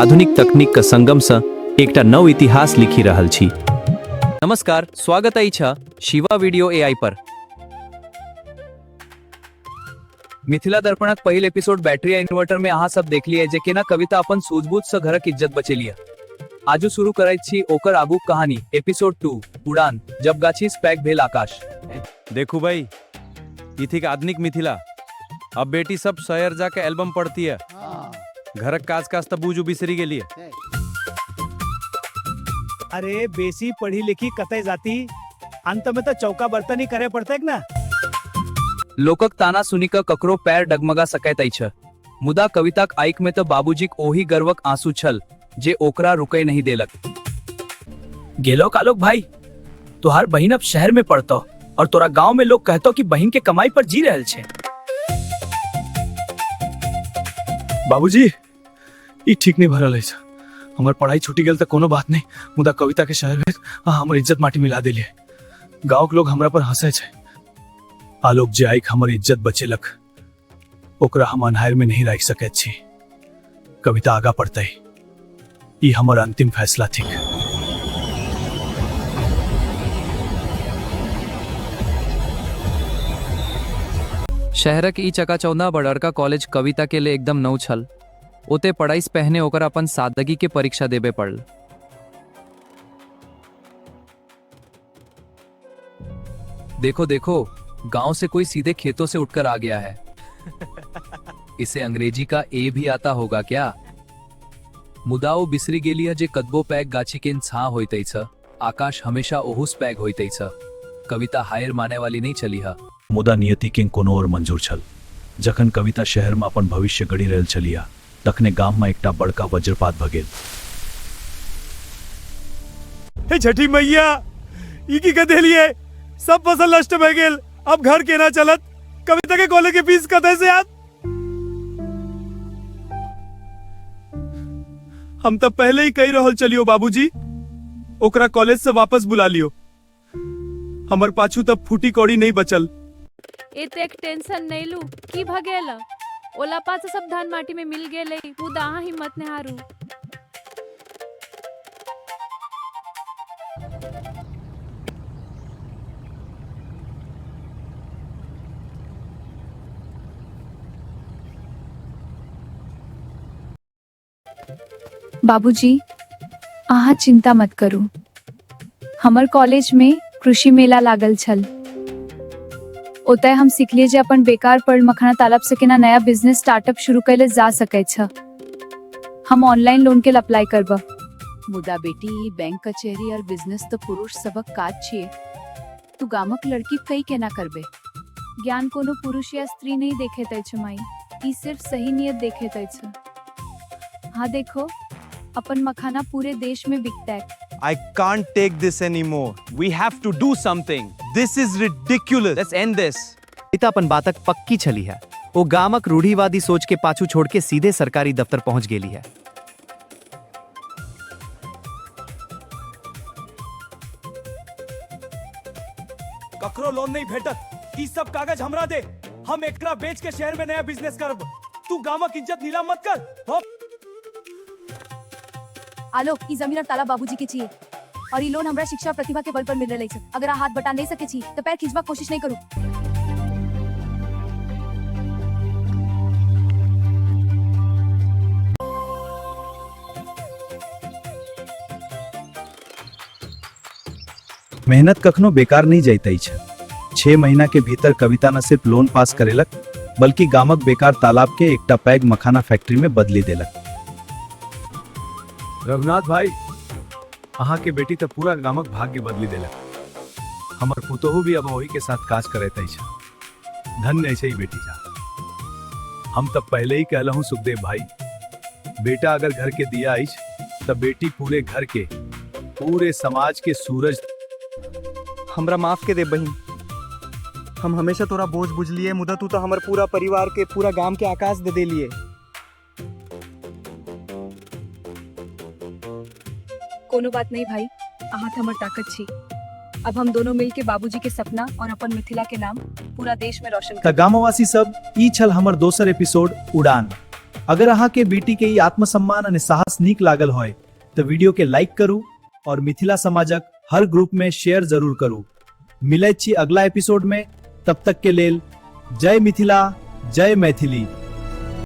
आधुनिक तकनीक का संगम से एकटा नव इतिहास लिखी रहल छी। नमस्कार, स्वागत अछि शिवा वीडियो एआई पर। मिथिला दर्पणक पहिल एपिसोड बैटरी आ इन्वर्टर में अहाँ सब देखलिए जे केना कविता अपन सूझबूझ से घरक इज्जत बचेलिए। आजू शुरू करैत छी ओकर आगूक कहानी। एपिसोड 2 उड़ान, जब गाछी पैक भेल आकाश। देखू भाई, ई थिक आधुनिक मिथिला। अब बेटी सब शहर जाके एल्बम पढ़ती है, घरक काज तो बूझू बिसरी गेलिए। अरे बेसी पढ़ी लिखी कतई जाती, अंत में तो चौका बर्तन ही करे पड़ते ना। लोकक ताना सुनी क ककरो पैर डगमगा सकैत अछि, मुदा कविताक आँखि में तो बाबूजीक ओही गर्वक आंसू छल जे ओकरा रुकै नहीं देलक। गेलो कालोक भाई, तुहार बहिन अब शहर में पढ़तो और तोरा गांव में लोग कहतो कि बहिन के कमाई पर जी रहल छे। बाबूजी, ई ठीक नहीं भरल है। हमर पढ़ाई छूटी गेल तो कोनो बात नहीं, मुदा कविता के शहर में हमर इज्जत माटी मिला देलिए। गांव के लोग हमरा पर हंसे छे। आलोक जे आइक हमर इज्जत बचेलक, ओकरा हम अन्हार में नहीं रख सकैत छी। कविता आगा पढ़ते, ई हमर अंतिम फैसला थिक। शहरक ई चकाचौंधा बड़का कॉलेज कविता के लिए एकदम नव छल। ओते पढ़ाई से पहने ओकर अपन सादगी के परीक्षा देबे पड़ल। देखो देखो, गांव से कोई सीधे खेतों से उठकर आ गया है। इसे अंग्रेजी का ए भी आता होगा क्या? मुदाओ बिसरी गेलिया जे कदबो पैक गाछी के छा होइतै छ, आकाश हमेशा ओहुस पैक होइतै छ। कविता हायर माने वाली नहीं चली है। मुदा नियति के कोनो और मंजूर छल। जखन कविता शहर में अपन भविष्य गढ़ी रहल छलिया, तखने गाम में एकटा बड़का वज्रपात भ गेल। हे छठी मैया, ई की कदेलिए? सब फसल नष्ट भ गेल, अब घर केना चलत? कविता के कॉलेज के फीस कतै से आत? हम तो पहले ही कही रहल चलियो बाबूजी, ओकरा कॉलेज से वापस बुला लियो। हमर पाछू तब फूटी कौड़ी नहीं बचल। एतेक टेंशन नहीं लू, की भगेला? ओला पास सब धान माटी में मिल गेले, मुदा अहाँ हिम्मत नहीं हारू। बाबूजी, अहाँ चिंता मत करू। हमर कॉलेज में कृषि मेला लागल छल। ओतय हम सीखलिए जे अपन बेकार पड़ मखाना तालाब से केना नया बिजनेस स्टार्टअप शुरू कैले जा सकै छ। हम ऑनलाइन लोन के लिए अप्लाई करब। मुदा बेटी, बैंक कचहरी और बिजनेस तो पुरुष सबक काज छिए। तू गामक लड़की कई केना करबे? ज्ञान कोनो पुरुष या स्त्री नहीं देखेत अछि माई, ई सिर्फ सही नियत देखेत अछि। हाँ देखो, अपन मखाना पूरे देश में बिकता है। I can't take this anymore. We have to do something. This is ridiculous. Let's end this. कविता अपन बातक पक्की छली है। वो गामक रूढ़िवादी सोच के पाछू छोड़ के सीधे सरकारी दफ्तर पहुंच गेली है। ककरो लोन नहीं भेटत, ई सब कागज हमरा दे। हम एकरा बेच के शहर में नया बिजनेस करब। तू गामक इज्जत नीलाम मत कर। हो? आलोक, ई जमीन और तालाब बाबूजी के चाहिए और ई लोन हमरा शिक्षा प्रतिभा के बल पर मिल रही है। अगर आ हाथ बटा नहीं सके छी तो पैर खींचवा कोशिश नहीं करू। मेहनत कखनो बेकार नहीं जाइतै छै। 6 महीना के भीतर कविता न सिर्फ लोन पास करेलक, बल्कि गामक बेकार तालाब के एकटा पैग मखाना फैक्ट्री में बदली देलक। रघुनाथ भाई, अहाँ के बेटी तो पूरा गामक भाग्य बदली देलक। हमर पुतोहू भी अब वही के साथ काज करैत अछि। धन्य छै बेटी जा। हम तब पहले ही कहलहूं सुखदेव भाई, बेटा अगर घर के दिया अछि तब बेटी पूरे घर के, पूरे समाज के सूरज। हमरा माफ के दे बहिन, हम हमेशा तोरा बोझ बुझलिए, मुदा तू तो हमर पूरा परिवार के, पूरा गांव के आकाश दे देलिए। कोनो बात नहीं भाई, अहाँ हमर ताकत छी। अब हम दोनों मिलके बाबूजी के सपना और अपन मिथिला के नाम पूरा देश में रोशन त गामवासी सब, ई छल हमर दोसर एपिसोड उड़ान। अगर अहाँ के बेटी के ई आत्मसम्मान और साहस नीक लागल होय तो वीडियो के लाइक करू और मिथिला समाजक हर ग्रुप में शेयर जरूर करू। मिलैत छी अगला एपिसोड में, तब तक के लेल जय मिथिला, जय मैथिली।